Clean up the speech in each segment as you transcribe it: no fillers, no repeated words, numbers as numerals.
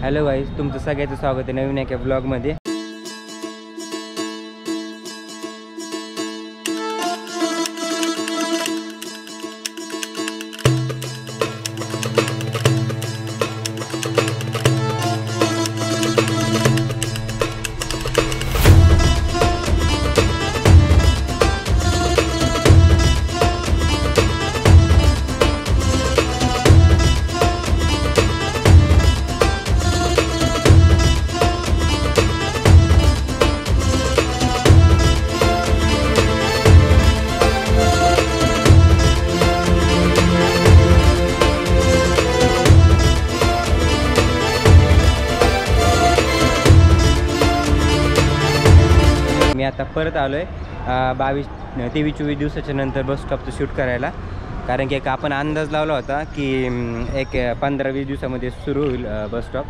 Hello guys, तुमचं सगळ्याचं स्वागत आहे नवीन एका ब्लॉगमध्ये. मी आता परत आलो आहे 23-24 दिवसाच्या नंतर बस स्टॉपचं शूट करायला. कारण की एक आपण अंदाज लावला होता की एक 15-20 दिवसामध्ये सुरू होईल बस स्टॉप.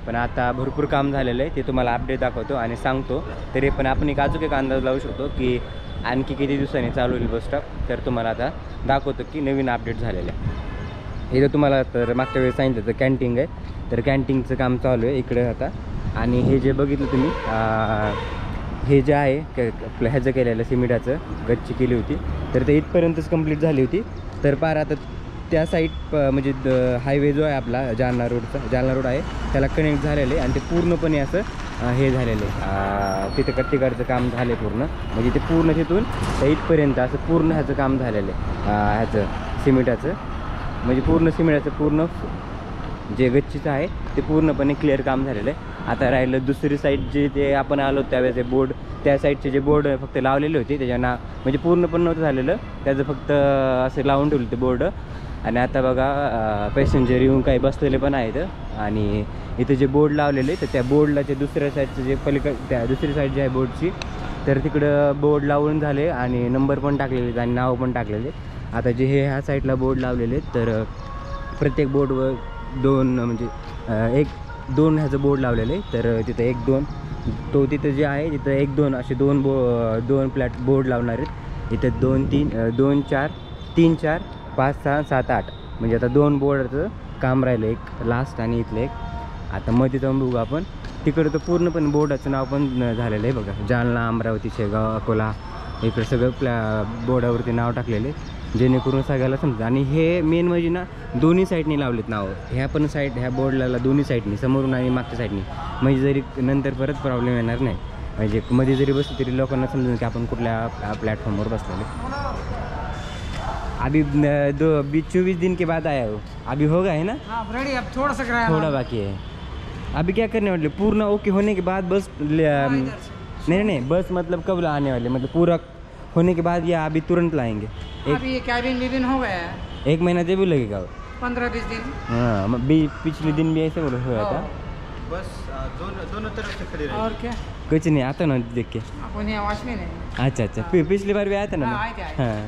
पण आता भरपूर काम झालेलं आहे, ते तुम्हाला अपडेट दाखवतो आणि सांगतो. तरी पण आपण एक अजून एक अंदाज लावू शकतो की आणखी किती दिवसांनी चालू होईल बस स्टॉप. तर तुम्हाला आता दाखवतो की नवीन अपडेट झालेलं आहे. इथं तुम्हाला तर मागच्या वेळेस सांगितलं तर कॅन्टीन आहे, तर कॅन्टीनचं काम चालू आहे इकडे आता. आणि हे जे बघितलं तुम्ही हे जे आहे ह्याचं केलेलं सिमेंटाचं गच्ची केली होती, तर ते इथपर्यंतच कंप्लीट झाली होती. तर पार आता त्या साईड म्हणजे हायवे जो आहे आपला जालना रोड आहे, त्याला कनेक्ट झालेलं आहे. आणि ते पूर्णपणे असं हे झालेलं आहे, तिकडचं काम झालं आहे पूर्ण. म्हणजे ते पूर्ण तिथून त्या इथपर्यंत असं पूर्ण ह्याचं काम झालेलं आहे, ह्याचं सिमेंटाचं. म्हणजे पूर्ण सिमेंटाचं पूर्ण जे गच्चीचं आहे ते पूर्णपणे क्लिअर काम झालेलं आहे. आता राहिलं दुसरी साईड जे ते आपण आलो त्यावेळेस ते बोर्ड, त्या साईडचे जे बोर्ड फक्त लावलेले होते त्याच्या म्हणजे पूर्ण पण नव्हतं झालेलं, त्याचं फक्त असं लावून ठेवलं ते बोर्ड. आणि आता बघा पॅसेंजर येऊन काही बसलेले पण आहेत. आणि इथे जे बोर्ड लावलेले तर त्या बोर्डलाच्या दुसऱ्या साईडचं जे त्या दुसरी साईड जी आहे बोर्डची, तर तिकडं बोर्ड लावून झाले आणि नंबर पण टाकलेले आणि नाव पण टाकलेले. आता जे हे ह्या साईडला बोर्ड लावलेले तर प्रत्येक बोर्डवर म्हणजे 1-2 ह्याचं बोर्ड लावलेलं आहे. तर तिथं 1-2 तो तिथं जे आहे तिथं 1-2 असे दोन बोर्ड लावणार आहेत. इथं 2-4 3-4 5-6 7-8 म्हणजे आता 2 बोर्डाचं काम राहिलं, एक लास्ट आणि इथलं एक. आता मध्ये जाऊन बघू आपण तिकडं. तर पूर्णपणे बोर्डाचं नाव पण झालेलं आहे बघा, जालना, अमरावती, शेगाव, अकोला, इकडं सगळं बोर्डावरती नाव टाकलेले, जेणेकरून सगळ्याला समजा. आणि हे मेन म्हणजे ना दोन्ही साईडनी लावलेत नावं, ह्या पण साईड ह्या बोर्डला दोन्ही साईडनी, समोरून आणि मागच्या साईडनी. म्हणजे जरी नंतर परत प्रॉब्लेम येणार नाही, म्हणजे मध्ये जरी बसलं तरी लोकांना समजून की आपण कुठल्या प्लॅटफॉर्मवर बसलेले. अभी 24 दिन के बाद आया हो, अभी होगा है ना? रेडी, अब थोड़ा बाकी है. अभी क्या करने वाले, पूर्ण ओके होने के बाद बस नहीं बस मतलब कब आने वाले, मतलब पूरा होने के बाद या अभी तुरंत लाएंगे? अभी कैबिन हो गया है, 1 महीना तो भी लगेगा, 15-20 दिन. हाँ, पिछले दिन भी ऐसे बोला हुआ था. बस दोनों तरफ से खड़ी रही. और क्या, कुछ नहीं आता ना देख के. आपण या वॉचमॅन आहे. अच्छा पिछली बार भी आया था ना. हां,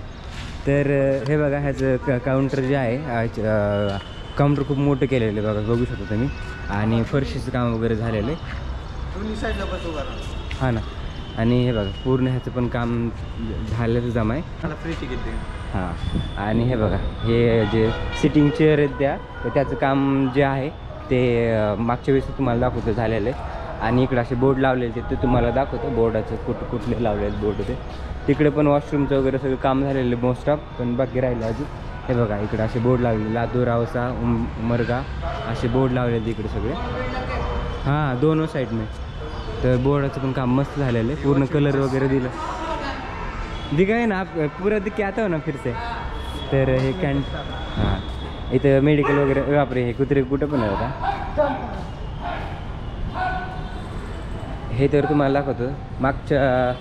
तर हे बघा ह्याचं काउंटर जे आहे, काउंटर खूप मोठं केलेलं आहे बघा, बघू शकता तुम्ही. आणि फरशीचं काम वगैरे झालेलं आहे दोन्ही साईडला बस उभा. हां ना. आणि हे बघा पूर्ण ह्याचं पण काम झालेलं जमा आहे. मला फ्री तिकीट दे. हां, आणि हे बघा हे जे सिटिंग चेअर आहेत तर त्याचं काम जे आहे ते मागच्या वेळेस तुम्हाला दाखवतो झालेलं आहे. आणि इकडे असे बोर्ड लावलेले ते तुम्हाला दाखवतो, बोर्डाचं कुठले लावलेले बोर्ड ते. तिकडे पण वॉशरूमचं वगैरे सगळं काम झालेलं मोस्ट ऑफ, पण बाकी राहिलं अजून. हे बघा इकडे असे बोर्ड लावलेले, लातूर, औसा, उमरगा असे बोर्ड लावलेले इकडे सगळे. हां, दोनों साईडने. तर बोर्डाचं पण काम मस्त झालेलं आहे, पूर्ण कलर वगैरे दिलं. दिखाय ना आप पूरा दिख के आता हो ना फिर से. तर हे हां, इथं मेडिकल वगैरे. बापरे, हे कुत्रे कुठं पण आहे आता. हे तर तुम्हाला दाखवतो मागच्या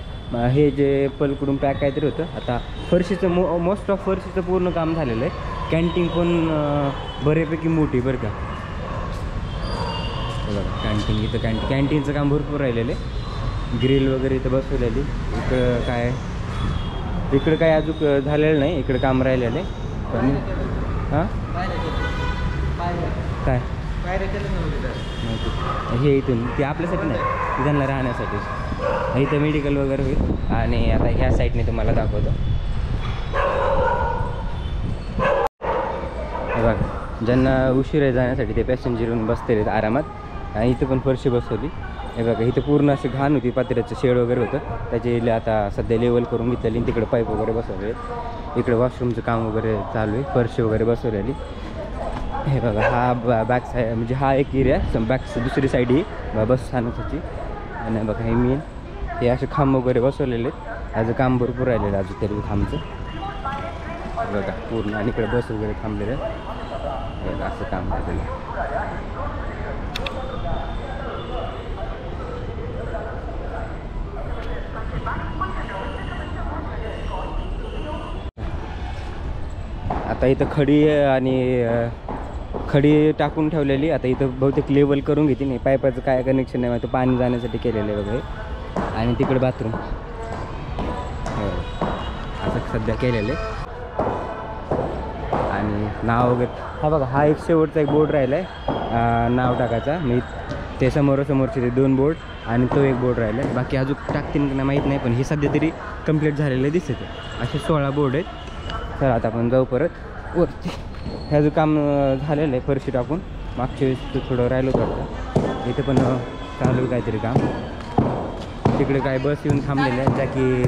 हे जे पलकडून पॅक काहीतरी होतं. आता फरशीचं मोस्ट ऑफ फरशीचं पूर्ण काम झालेलं आहे. कॅन्टीन पण बऱ्यापैकी मोठी बरं का. बघा कॅन्टीन, इथं कॅन्टीनचं काम भरपूर राहिलेलं आहे. ग्रिल वगैरे इथं बसवलेली. इकडं काय अजून झालेलं नाही, इकडं काम राहिलेलं आहे. पण हां काय हे इथून ते आपल्यासाठी नाही, त्यांना राहण्यासाठी. इथं मेडिकल वगैरे होईल. आणि आता ह्या साईडने तुम्हाला दाखवतो बघा, ज्यांना उशीर आहे जाण्यासाठी ते पॅसेंजर येऊन बसते आरामात. आणि इथं पण फरशी बसवली. हे बघा इथं पूर्ण अशी घाण होती, पात्र्याचं शेड वगैरे होतं, त्याचे आता सध्या लेवल करून घेतलेली. तिकडे पाईप वगैरे बसवले, इकडे वॉशरूमचं काम वगैरे चालू आहे, फरशी वगैरे बसवलेली. हे बघा हा बॅक साईड म्हणजे हा एक एरिया, बॅक दुसरी साईड ही बस स्थानकाची. आणि बघा हे मेन हे असे खांब वगैरे बसवलेले आहेत. याचं काम भरपूर राहिलेलं अजून तरी खांबचं बघा पूर्ण. आणि इकडे बस वगैरे थांबलेलं आहे, बघा असं काम झालेलं आहे. आता इथं खडी टाकून ठेवलेली. आता इथं बहुतेक लेवल करून घेते. नाही पाईपाचं काय कनेक्शन नाही, आता पाणी जाण्यासाठी केलेलं आहे वगैरे. आणि तिकडे बाथरूम असं सध्या केलेलं आहे. आणि नाव वगैरे हा बघा हा एक शेवटचा एक बोर्ड राहिला आहे नाव टाकायचा. मी ते समोरचे ते 2 बोर्ड आणि तो एक बोर्ड राहिला आहे. बाकी अजून टाकतील का नाही माहीत नाही, पण हे सध्या तरी कंप्लीट झालेलं दिसत आहे. असे 16 बोर्ड आहेत. तर आता आपण जाऊ परत वरती. ह्याचं काम झालेलं आहे फरशी टाकून. मागच्या वेळेस थोडं राहिलं होतं. इथे पण चालू आहे काहीतरी काम. तिकडे काय बस येऊन थांबलेल्या आहेत ज्या की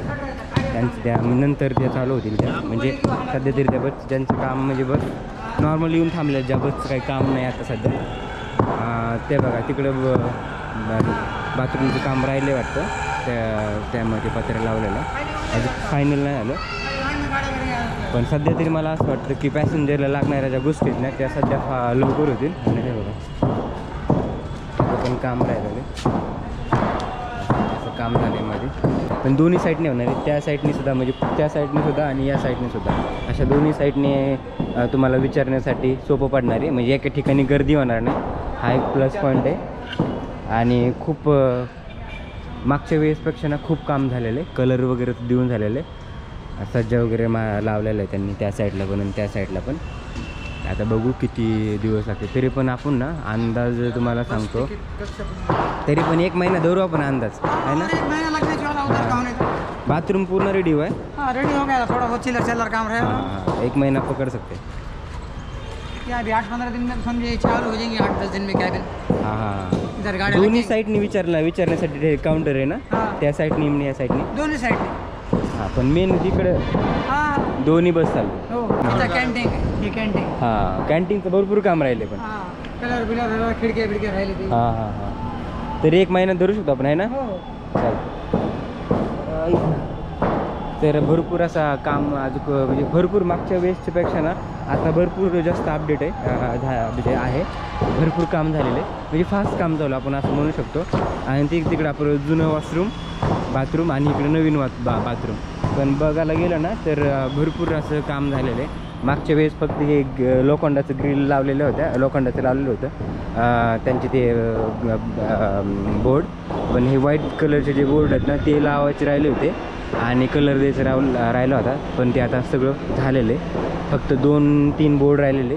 त्यांचं त्या नंतर त्या चालू होतील त्या. म्हणजे सध्या तरी त्या बस ज्यांचं काम म्हणजे बस नॉर्मल येऊन थांबल्या ज्या बसचं काही काम नाही आता सध्या. ते बघा तिकडं बाथरूमचं काम राहिले वाटतं, त्यामध्ये पत्रा लावलेला. अजून फायनल नाही झालं, पण सध्या तरी मला असं वाटतं की पॅसेंजरला लागणाऱ्या ज्या गोष्टी आहेत ना त्या सध्या लवकर होतील. आणि हे बघा तिथं पण काम राहिलेलं असं काम झालं आहे मध्ये. पण दोन्ही साईडने होणार आहे, त्या साईडने सुद्धा म्हणजे त्या साईडने सुद्धा आणि या साईडने सुद्धा. अशा दोन्ही साईडने तुम्हाला विचारण्यासाठी सोपं पडणार आहे. म्हणजे एका ठिकाणी गर्दी होणार नाही, हा एक प्लस पॉईंट आहे. आणि खूप मागच्या वेळेसपेक्षा ना खूप काम झालेलं आहे. कलर वगैरे देऊन झालेलं आहे, सज्जा वगैरे लावलेलं आहे त्यांनी त्या साईडला पण आणि त्या साईडला पण. आता बघू किती दिवस लागते. तरी पण आपण ना अंदाज तुम्हाला सांगतो, तरी पण 1 महिना धरू आपण अंदाज आहे ना. बाथरूम पूर्ण रेडी हुआ है? हाँ रेडी हो गया, थोड़ा बहुत चिल्लर काम रहेगा. हाँ 1 महीना पकड़ सकते. क्या अभी 8-15 दिन में समझिए चालू हो जाएंगे, 8-10 दिन में कैबिन. हाँ हाँ इधर गाड़ी दोन्ही साईडनी विचारण्यासाठी काउंटर आहे ना, हाँ. त्या साईडनी आणि या साईडनी. दोन्ही साईडने. हां पण मेन तिकडे हाँ दोन्ही बस चालू. हो इथं कॅन्टीन आहे, ही कॅन्टीन. हां कॅन्टीनचं भरपूर काम राहिले पण. हां कलर बिलर खिडक्या बिडक्या राहिले ते. हां हां हां तरी 1 महिना धरू शकतो आपण आहे ना. हो चालतं. तर भरपूर असा काम अजून म्हणजे भरपूर मागच्या वेळेसच्यापेक्षा ना आता भरपूर जास्त अपडेट आहे म्हणजे आहे. भरपूर काम झालेलं आहे, म्हणजे फास्ट काम झालं आपण असं म्हणू शकतो. आणि तिकडं आपलं जुनं वॉशरूम बाथरूम आणि इकडे नवीन बाथरूम पण बघायला गेलं ना तर भरपूर असं काम झालेलं आहे. मागच्या वेळेस फक्त हे लोखंडाचं ग्रिल लावलेलं होत्या, लोखंडाचं लावलेलं होतं त्यांचे ते बोर्ड. पण हे व्हाईट कलरचे जे बोर्ड आहेत ना ते लावायचे राहिले होते आणि कलर द्यायचं राहिला होता. पण ते आता सगळं झालेलं आहे. फक्त 2-3 बोर्ड राहिलेले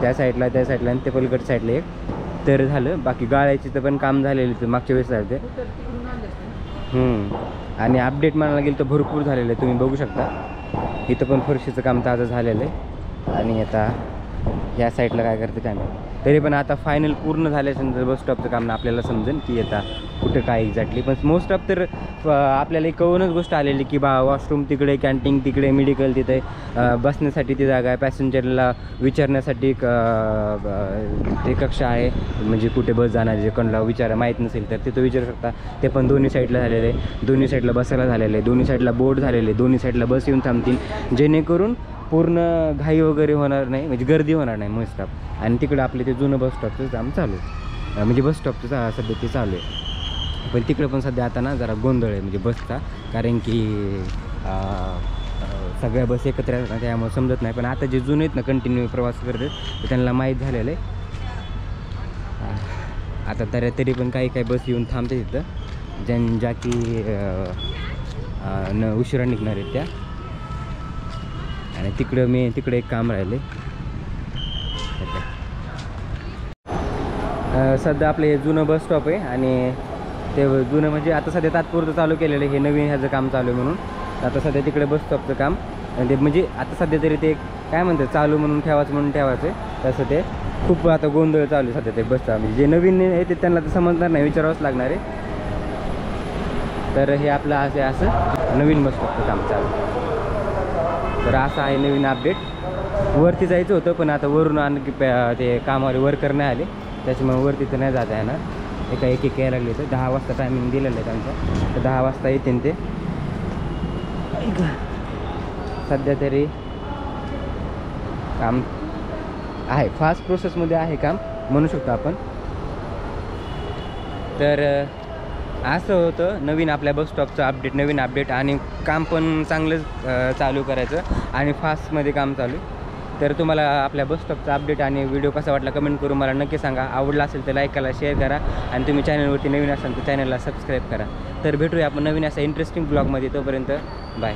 त्या साईडला आणि ते पलीकडच्या साईडला एक तर झालं. बाकी गाळ्याचे तर पण काम झालेले ते मागच्या वेळेस झाले ते. आणि अपडेट म्हणायला गेलं तर भरपूर झालेलं आहे, तुम्ही बघू शकता. इथं पण फरशीचं काम ताजं झालेलं आहे. आणि आता ह्या साईडला काय करते काय नाही. तरी पण आता फायनल पूर्ण झाल्याच्यानंतर बस स्टॉपचं काम ना आपल्याला समजेल की आता कुठं काय एक्झॅक्टली. पण मोस्ट ऑफ तर आपल्याला एक कळूनच गोष्ट आलेली की वॉशरूम तिकडे, कॅन्टीन तिकडे, मेडिकल तिथे, बसण्यासाठी ती जागा आहे, पॅसेंजरला विचारण्यासाठी ते कक्ष आहे. म्हणजे कुठे बस जाणार जे कोणाला माहीत नसेल तर तिथं विचारू शकता. ते पण दोन्ही साईडला झालेलं आहे, दोन्ही साईडला बसायला झालेलं आहे, दोन्ही साईडला बोर्ड झालेले, दोन्ही साईडला बस येऊन थांबतील जेणेकरून पूर्ण घाई वगैरे होणार नाही, म्हणजे गर्दी होणार नाही मोस्ट ऑफ. आणि तिकडं आपले ते जुनं बस स्टॉपचं काम चालू आहे, म्हणजे बस स्टॉपचं सध्या ते चालू आहे. पण तिकडं पण सध्या आता ना जरा गोंधळ आहे म्हणजे बसचा, कारण की सगळ्या बस एकत्र आहेत ना त्यामुळे समजत नाही. पण आता जे जुने आहेत ना कंटिन्यू प्रवास करतात त्यांना माहीत झालेलं आहे. आता तरी पण काही बस येऊन थांबते तिथं ज्या की उशिरा निघणार आहेत त्या. आणि तिकडे एक काम राहिले. सध्या आपलं हे जुनं बस स्टॉप आहे आणि ते जुनं म्हणजे आता सध्या तात्पुरतं चालू केलेलं आहे, हे नवीन ह्याचं काम चालू आहे म्हणून. आता सध्या तिकडे बस स्टॉपचं काम आणि ते म्हणजे आता सध्या तरी ते काय म्हणतात चालू म्हणून ठेवायचं आहे. तसं ते खूप आता गोंधळ चालू आहे सध्या ते बसचा. म्हणजे जे नवीन आहे ते त्यांना तर समजणार नाही, विचारावंच लागणार आहे. तर हे आपलं असं नवीन बस स्टॉपचं काम चालू. तर असं आहे नवीन अपडेट. वरती जायचं होतं पण आता वरून आणखी ते कामावर वर्कर नाही आले, त्याच्यामुळे वरती तर नाही जाता येणार. एक यायला लागले तर 10 वाजता टायमिंग दिलेलं आहे त्यांचं, तर 10 वाजता येतील ते. सध्या तरी काम आहे, फास्ट प्रोसेसमध्ये आहे काम म्हणू शकतो आपण. तर असं होतं नवीन आपल्या बस स्टॉपचं अपडेट, नवीन अपडेट. आणि काम पण चांगलं चालू करायचं आणि फास्टमध्ये काम चालू. तर तुम्हाला आपल्या बस स्टॉपचा अपडेट आणि व्हिडिओ कसा वाटला कमेंट करून मला नक्की सांगा. आवडला असेल तर लाईक करा, शेअर करा आणि तुम्ही चॅनलवरती नवीन असाल तर चॅनलला सबस्क्राईब करा. तर भेटूया आपण नवीन असा इंटरेस्टिंग ब्लॉगमध्ये. तोपर्यंत बाय.